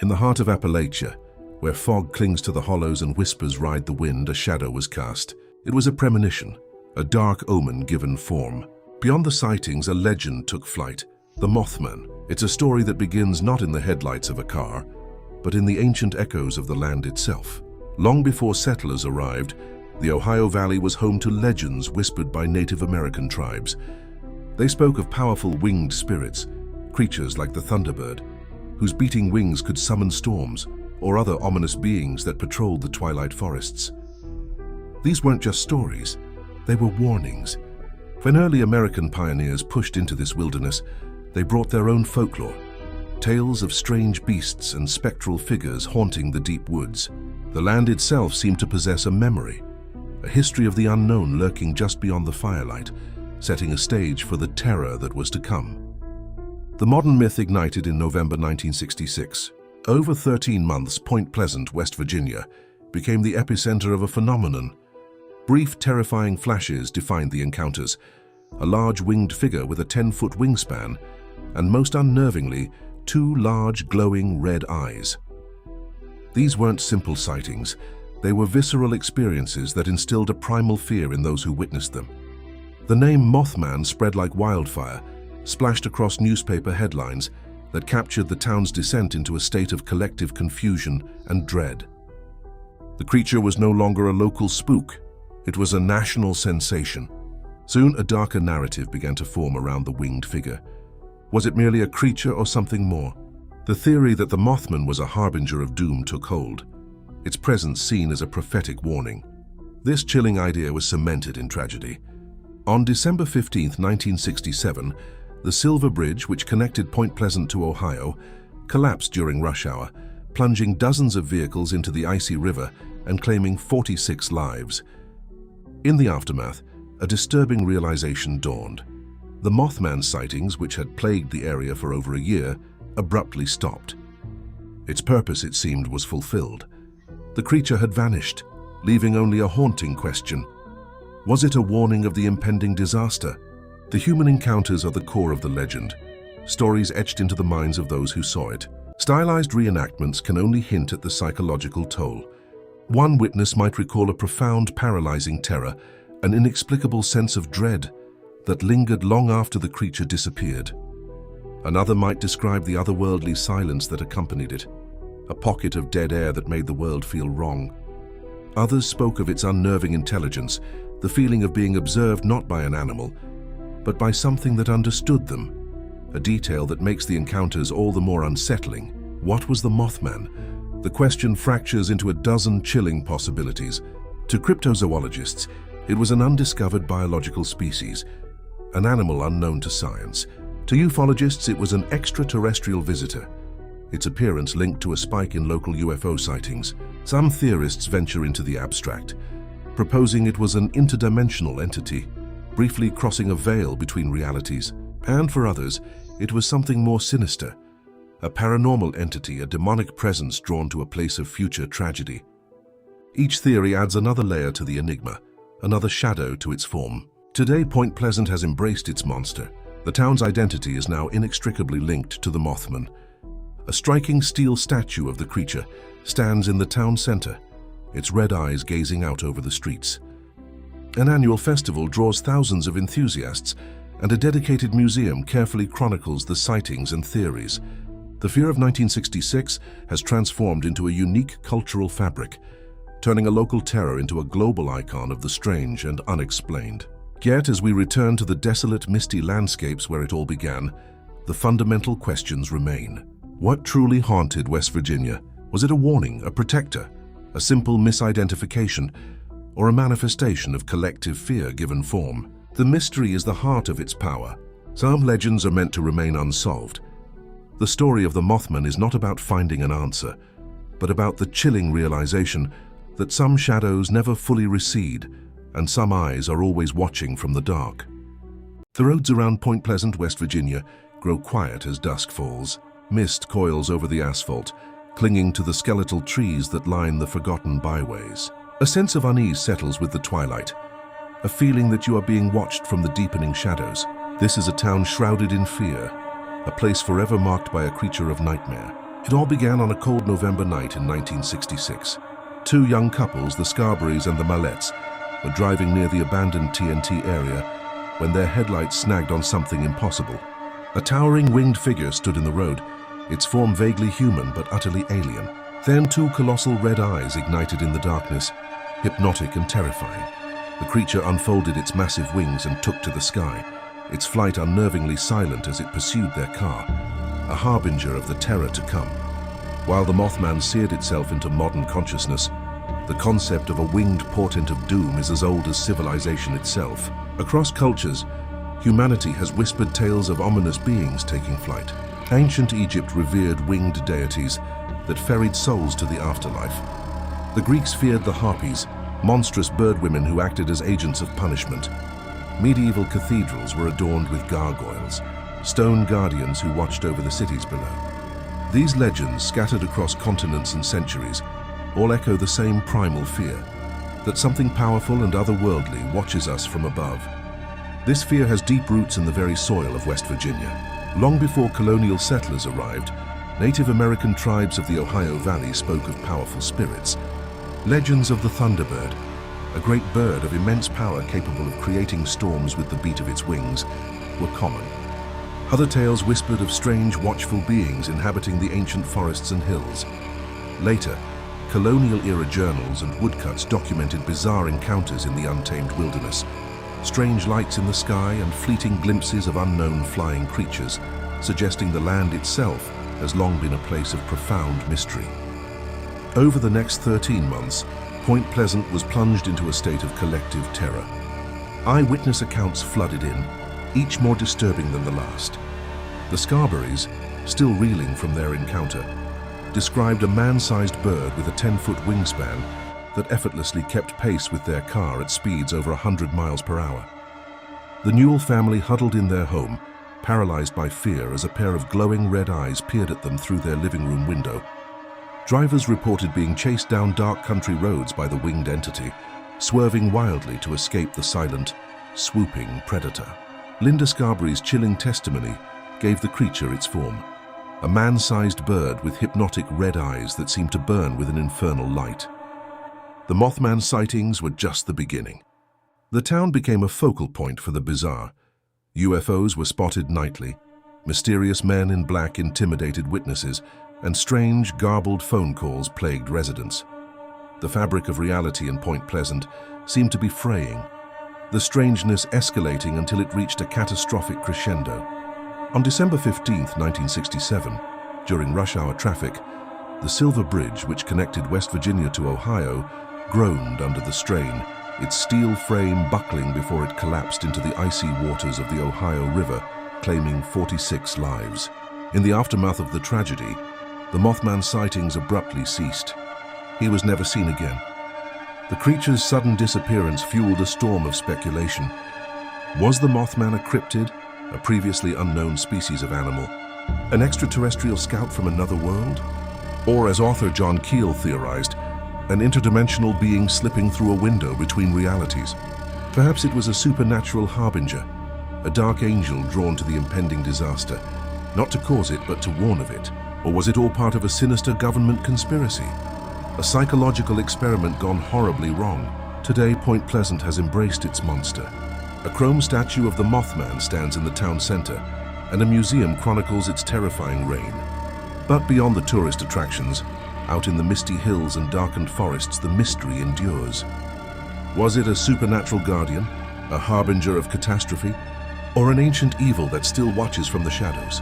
In the heart of Appalachia, where fog clings to the hollows and whispers ride the wind, a shadow was cast. It was a premonition, a dark omen given form. Beyond the sightings, a legend took flight, the Mothman. It's a story that begins not in the headlights of a car, but in the ancient echoes of the land itself. Long before settlers arrived, the Ohio Valley was home to legends whispered by Native American tribes. They spoke of powerful winged spirits, creatures like the thunderbird, whose beating wings could summon storms, or other ominous beings that patrolled the twilight forests. These weren't just stories, they were warnings. When early American pioneers pushed into this wilderness, they brought their own folklore, tales of strange beasts and spectral figures haunting the deep woods. The land itself seemed to possess a memory, a history of the unknown lurking just beyond the firelight, setting a stage for the terror that was to come. The modern myth ignited in November 1966. Over 13 months, Point Pleasant, West Virginia, became the epicenter of a phenomenon. Brief, terrifying flashes defined the encounters, a large winged figure with a 10-foot wingspan, and most unnervingly, 2 large, glowing red eyes. These weren't simple sightings. They were visceral experiences that instilled a primal fear in those who witnessed them. The name Mothman spread like wildfire, splashed across newspaper headlines that captured the town's descent into a state of collective confusion and dread. The creature was no longer a local spook. It was a national sensation. Soon, a darker narrative began to form around the winged figure. Was it merely a creature or something more? The theory that the Mothman was a harbinger of doom took hold, its presence seen as a prophetic warning. This chilling idea was cemented in tragedy. On December 15, 1967, the Silver Bridge, which connected Point Pleasant to Ohio, collapsed during rush hour, plunging dozens of vehicles into the icy river and claiming 46 lives. In the aftermath, a disturbing realization dawned. The Mothman sightings, which had plagued the area for over a year, abruptly stopped. Its purpose, it seemed, was fulfilled. The creature had vanished, leaving only a haunting question. Was it a warning of the impending disaster? The human encounters are the core of the legend, stories etched into the minds of those who saw it. Stylized reenactments can only hint at the psychological toll. One witness might recall a profound, paralyzing terror, an inexplicable sense of dread that lingered long after the creature disappeared. Another might describe the otherworldly silence that accompanied it, a pocket of dead air that made the world feel wrong. Others spoke of its unnerving intelligence, the feeling of being observed not by an animal, but by something that understood them, a detail that makes the encounters all the more unsettling. What was the Mothman? The question fractures into a dozen chilling possibilities. To cryptozoologists, it was an undiscovered biological species, an animal unknown to science. To ufologists, it was an extraterrestrial visitor, its appearance linked to a spike in local UFO sightings. Some theorists venture into the abstract, proposing it was an interdimensional entity, briefly crossing a veil between realities. And for others, it was something more sinister, a paranormal entity, a demonic presence drawn to a place of future tragedy. Each theory adds another layer to the enigma, another shadow to its form. Today, Point Pleasant has embraced its monster. The town's identity is now inextricably linked to the Mothman. A striking steel statue of the creature stands in the town center, its red eyes gazing out over the streets. An annual festival draws thousands of enthusiasts, and a dedicated museum carefully chronicles the sightings and theories. The fear of 1966 has transformed into a unique cultural fabric, turning a local terror into a global icon of the strange and unexplained. Yet, as we return to the desolate, misty landscapes where it all began, the fundamental questions remain. What truly haunted West Virginia? Was it a warning, a protector, a simple misidentification, or a manifestation of collective fear given form? The mystery is the heart of its power. Some legends are meant to remain unsolved. The story of the Mothman is not about finding an answer, but about the chilling realization that some shadows never fully recede, and some eyes are always watching from the dark. The roads around Point Pleasant, West Virginia, grow quiet as dusk falls. Mist coils over the asphalt, clinging to the skeletal trees that line the forgotten byways. A sense of unease settles with the twilight, a feeling that you are being watched from the deepening shadows. This is a town shrouded in fear, a place forever marked by a creature of nightmare. It all began on a cold November night in 1966. Two young couples, the Scarberrys and the Mallets, were driving near the abandoned TNT area when their headlights snagged on something impossible. A towering winged figure stood in the road, its form vaguely human but utterly alien. Then two colossal red eyes ignited in the darkness, hypnotic and terrifying. The creature unfolded its massive wings and took to the sky, its flight unnervingly silent as it pursued their car, a harbinger of the terror to come. While the Mothman seared itself into modern consciousness, the concept of a winged portent of doom is as old as civilization itself. Across cultures, humanity has whispered tales of ominous beings taking flight. Ancient Egypt revered winged deities that ferried souls to the afterlife. The Greeks feared the harpies, monstrous birdwomen who acted as agents of punishment. Medieval cathedrals were adorned with gargoyles, stone guardians who watched over the cities below. These legends, scattered across continents and centuries, all echo the same primal fear, that something powerful and otherworldly watches us from above. This fear has deep roots in the very soil of West Virginia. Long before colonial settlers arrived, Native American tribes of the Ohio Valley spoke of powerful spirits. Legends of the Thunderbird, a great bird of immense power capable of creating storms with the beat of its wings, were common. Other tales whispered of strange, watchful beings inhabiting the ancient forests and hills. Later, colonial-era journals and woodcuts documented bizarre encounters in the untamed wilderness, strange lights in the sky and fleeting glimpses of unknown flying creatures, suggesting the land itself has long been a place of profound mystery. Over the next 13 months, Point Pleasant was plunged into a state of collective terror. Eyewitness accounts flooded in, each more disturbing than the last. The Scarberrys, still reeling from their encounter, described a man-sized bird with a 10-foot wingspan that effortlessly kept pace with their car at speeds over 100 miles per hour. The Newell family huddled in their home, paralyzed by fear as a pair of glowing red eyes peered at them through their living room window. Drivers reported being chased down dark country roads by the winged entity, swerving wildly to escape the silent, swooping predator. Linda Scarberry's chilling testimony gave the creature its form, a man-sized bird with hypnotic red eyes that seemed to burn with an infernal light. The Mothman sightings were just the beginning. The town became a focal point for the bizarre. UFOs were spotted nightly, mysterious men in black intimidated witnesses, and strange, garbled phone calls plagued residents. The fabric of reality in Point Pleasant seemed to be fraying, the strangeness escalating until it reached a catastrophic crescendo. On December 15, 1967, during rush hour traffic, the Silver Bridge, which connected West Virginia to Ohio, groaned under the strain, its steel frame buckling before it collapsed into the icy waters of the Ohio River, claiming 46 lives. In the aftermath of the tragedy, the Mothman sightings abruptly ceased. He was never seen again. The creature's sudden disappearance fueled a storm of speculation. Was the Mothman a cryptid, a previously unknown species of animal, an extraterrestrial scout from another world? Or, as author John Keel theorized, an interdimensional being slipping through a window between realities? Perhaps it was a supernatural harbinger, a dark angel drawn to the impending disaster, not to cause it but to warn of it. Or was it all part of a sinister government conspiracy? A psychological experiment gone horribly wrong. Today, Point Pleasant has embraced its monster. A chrome statue of the Mothman stands in the town center, and a museum chronicles its terrifying reign. But beyond the tourist attractions, out in the misty hills and darkened forests, the mystery endures. Was it a supernatural guardian, a harbinger of catastrophe, or an ancient evil that still watches from the shadows?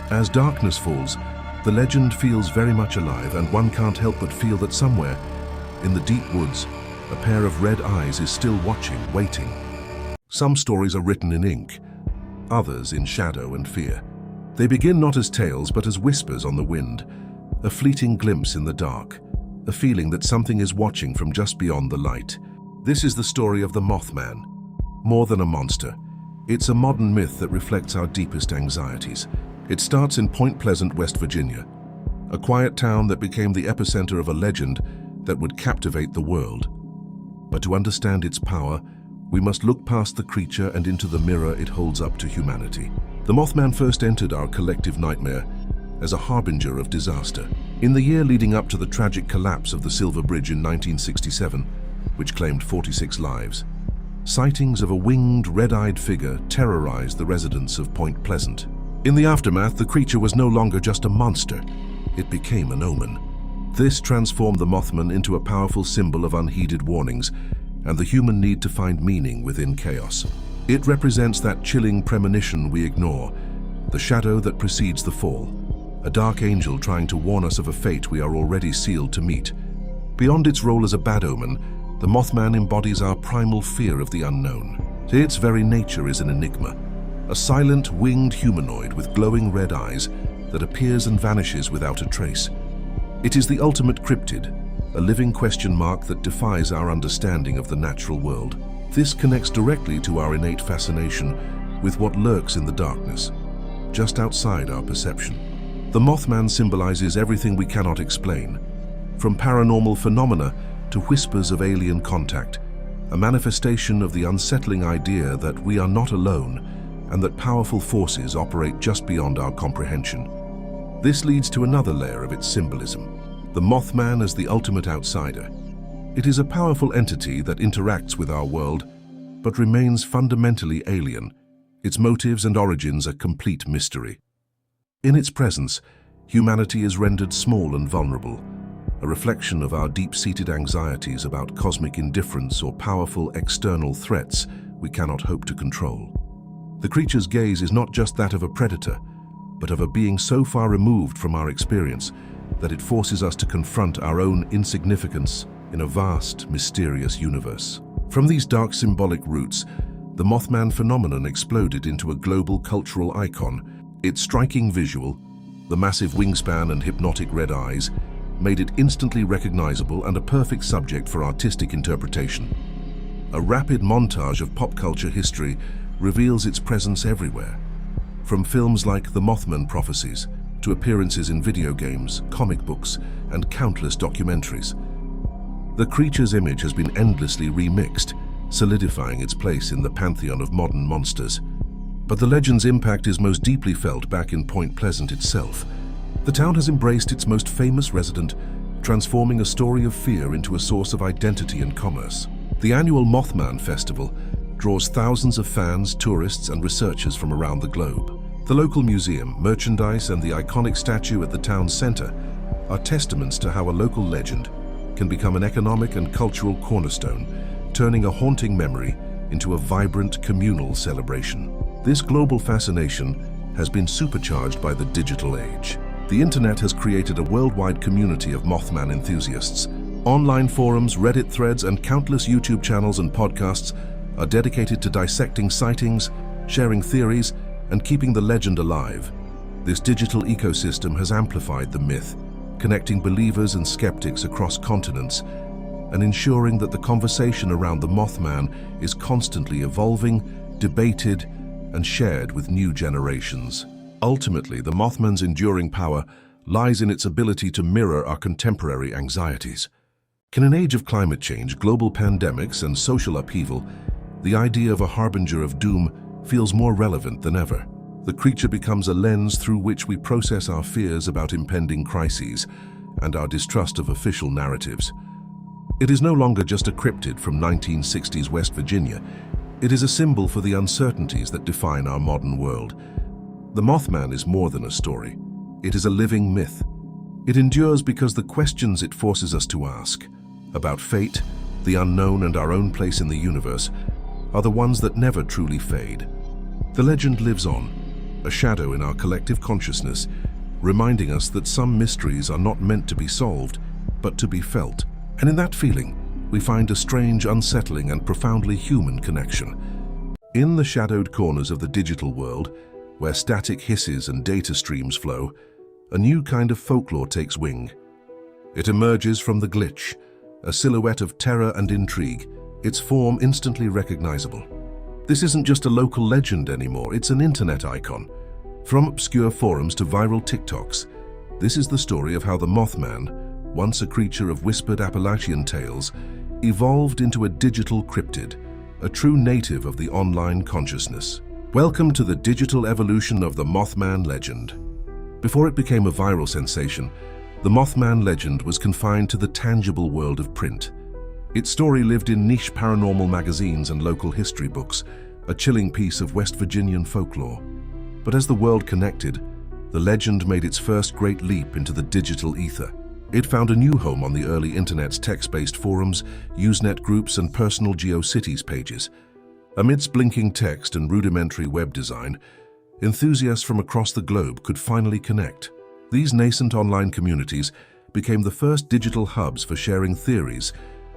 As darkness falls, the legend feels very much alive, and one can't help but feel that somewhere, in the deep woods, a pair of red eyes is still watching, waiting. Some stories are written in ink, others in shadow and fear. They begin not as tales, but as whispers on the wind, a fleeting glimpse in the dark, a feeling that something is watching from just beyond the light. This is the story of the Mothman. More than a monster, it's a modern myth that reflects our deepest anxieties. It starts in Point Pleasant, West Virginia, a quiet town that became the epicenter of a legend that would captivate the world. But to understand its power, we must look past the creature and into the mirror it holds up to humanity. The Mothman first entered our collective nightmare as a harbinger of disaster. In the year leading up to the tragic collapse of the Silver Bridge in 1967, which claimed 46 lives, sightings of a winged, red-eyed figure terrorized the residents of Point Pleasant. In the aftermath, the creature was no longer just a monster. It became an omen. This transformed the Mothman into a powerful symbol of unheeded warnings and the human need to find meaning within chaos. It represents that chilling premonition we ignore, the shadow that precedes the fall, a dark angel trying to warn us of a fate we are already sealed to meet. Beyond its role as a bad omen, the Mothman embodies our primal fear of the unknown. Its very nature is an enigma, a silent, winged humanoid with glowing red eyes that appears and vanishes without a trace. It is the ultimate cryptid, a living question mark that defies our understanding of the natural world. This connects directly to our innate fascination with what lurks in the darkness, just outside our perception. The Mothman symbolizes everything we cannot explain, from paranormal phenomena to whispers of alien contact, a manifestation of the unsettling idea that we are not alone and that powerful forces operate just beyond our comprehension. This leads to another layer of its symbolism, the Mothman as the ultimate outsider. It is a powerful entity that interacts with our world, but remains fundamentally alien. Its motives and origins a complete mystery. In its presence, humanity is rendered small and vulnerable, a reflection of our deep-seated anxieties about cosmic indifference or powerful external threats we cannot hope to control. The creature's gaze is not just that of a predator, but of a being so far removed from our experience that it forces us to confront our own insignificance in a vast, mysterious universe. From these dark symbolic roots, the Mothman phenomenon exploded into a global cultural icon. Its striking visual, the massive wingspan and hypnotic red eyes, made it instantly recognizable and a perfect subject for artistic interpretation. A rapid montage of pop culture history reveals its presence everywhere, from films like The Mothman Prophecies to appearances in video games, comic books, and countless documentaries. The creature's image has been endlessly remixed, solidifying its place in the pantheon of modern monsters. But the legend's impact is most deeply felt back in Point Pleasant itself. The town has embraced its most famous resident, transforming a story of fear into a source of identity and commerce. The annual Mothman Festival draws thousands of fans, tourists, and researchers from around the globe. The local museum, merchandise, and the iconic statue at the town's center are testaments to how a local legend can become an economic and cultural cornerstone, turning a haunting memory into a vibrant communal celebration. This global fascination has been supercharged by the digital age. The internet has created a worldwide community of Mothman enthusiasts. Online forums, Reddit threads, and countless YouTube channels and podcasts are dedicated to dissecting sightings, sharing theories, and keeping the legend alive. This digital ecosystem has amplified the myth, connecting believers and skeptics across continents, and ensuring that the conversation around the Mothman is constantly evolving, debated, and shared with new generations. Ultimately, the Mothman's enduring power lies in its ability to mirror our contemporary anxieties. In an age of climate change, global pandemics, and social upheaval, the idea of a harbinger of doom feels more relevant than ever. The creature becomes a lens through which we process our fears about impending crises and our distrust of official narratives. It is no longer just a cryptid from 1960s West Virginia. It is a symbol for the uncertainties that define our modern world. The Mothman is more than a story. It is a living myth. It endures because the questions it forces us to ask about fate, the unknown, and our own place in the universe are the ones that never truly fade. The legend lives on, a shadow in our collective consciousness, reminding us that some mysteries are not meant to be solved, but to be felt. And in that feeling, we find a strange, unsettling, and profoundly human connection. In the shadowed corners of the digital world, where static hisses and data streams flow, a new kind of folklore takes wing. It emerges from the glitch, a silhouette of terror and intrigue, its form instantly recognizable. This isn't just a local legend anymore, it's an internet icon. From obscure forums to viral TikToks, this is the story of how the Mothman, once a creature of whispered Appalachian tales, evolved into a digital cryptid, a true native of the online consciousness. Welcome to the digital evolution of the Mothman legend. Before it became a viral sensation, the Mothman legend was confined to the tangible world of print. Its story lived in niche paranormal magazines and local history books, a chilling piece of West Virginian folklore. But as the world connected, the legend made its first great leap into the digital ether. It found a new home on the early internet's text-based forums, Usenet groups, and personal GeoCities pages. Amidst blinking text and rudimentary web design, enthusiasts from across the globe could finally connect. These nascent online communities became the first digital hubs for sharing theories,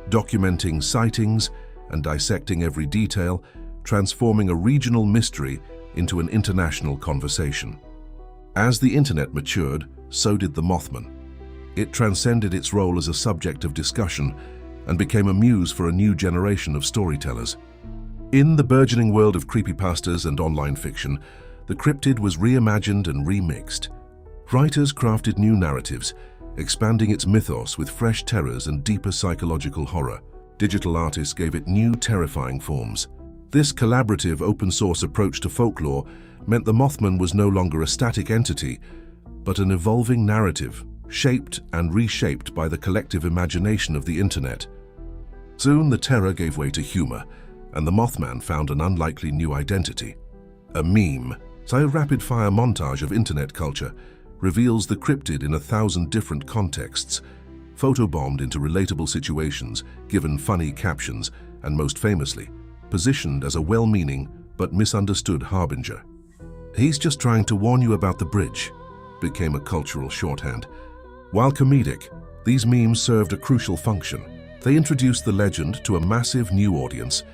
documenting sightings, and dissecting every detail, transforming a regional mystery into an international conversation. As the internet matured, so did the Mothman. It transcended its role as a subject of discussion and became a muse for a new generation of storytellers. In the burgeoning world of creepypastas and online fiction, the cryptid was reimagined and remixed. Writers crafted new narratives, expanding its mythos with fresh terrors and deeper psychological horror. Digital artists gave it new, terrifying forms. This collaborative, open-source approach to folklore meant the Mothman was no longer a static entity, but an evolving narrative, shaped and reshaped by the collective imagination of the internet. Soon, the terror gave way to humor, and the Mothman found an unlikely new identity. A meme, a rapid-fire montage of internet culture, reveals the cryptid in 1,000 different contexts, photobombed into relatable situations, given funny captions, and most famously, positioned as a well-meaning but misunderstood harbinger. "He's just trying to warn you about the bridge," became a cultural shorthand. While comedic, these memes served a crucial function. They introduced the legend to a massive new audience,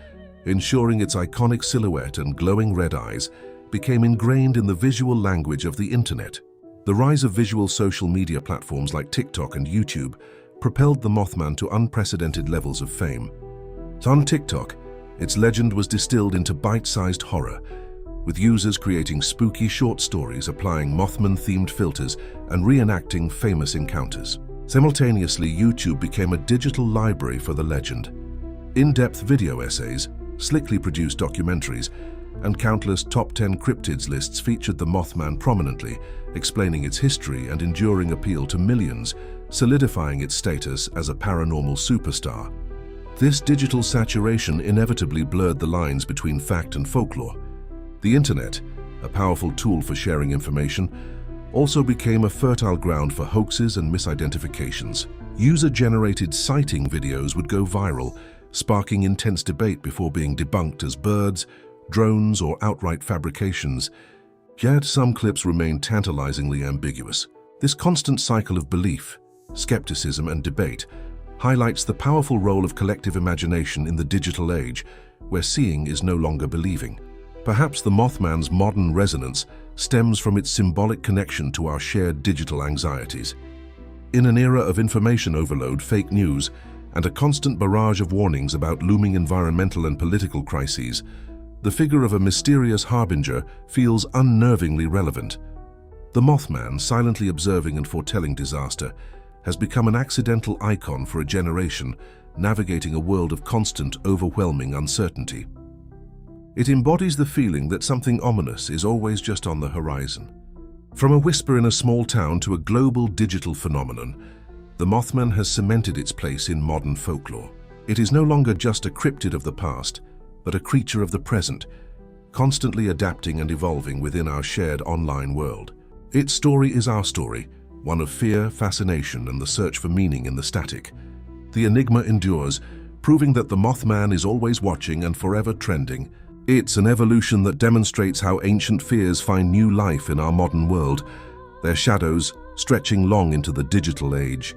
ensuring its iconic silhouette and glowing red eyes became ingrained in the visual language of the internet. The rise of visual social media platforms like TikTok and YouTube propelled the Mothman to unprecedented levels of fame. On TikTok, its legend was distilled into bite-sized horror, with users creating spooky short stories, applying Mothman-themed filters, and reenacting famous encounters. Simultaneously, YouTube became a digital library for the legend. In-depth video essays, slickly produced documentaries, and countless top 10 cryptids lists featured the Mothman prominently, explaining its history and enduring appeal to millions, solidifying its status as a paranormal superstar. This digital saturation inevitably blurred the lines between fact and folklore. The internet, a powerful tool for sharing information, also became a fertile ground for hoaxes and misidentifications. User-generated sighting videos would go viral, sparking intense debate before being debunked as birds, drones, or outright fabrications. Yet some clips remain tantalizingly ambiguous. This constant cycle of belief, skepticism, and debate highlights the powerful role of collective imagination in the digital age, where seeing is no longer believing. Perhaps the Mothman's modern resonance stems from its symbolic connection to our shared digital anxieties. In an era of information overload, fake news, and a constant barrage of warnings about looming environmental and political crises, the figure of a mysterious harbinger feels unnervingly relevant. The Mothman, silently observing and foretelling disaster, has become an accidental icon for a generation, navigating a world of constant, overwhelming uncertainty. It embodies the feeling that something ominous is always just on the horizon. From a whisper in a small town to a global digital phenomenon, the Mothman has cemented its place in modern folklore. It is no longer just a cryptid of the past, but a creature of the present, constantly adapting and evolving within our shared online world. Its story is our story, one of fear, fascination, and the search for meaning in the static. The enigma endures, proving that the Mothman is always watching and forever trending. It's an evolution that demonstrates how ancient fears find new life in our modern world, their shadows stretching long into the digital age.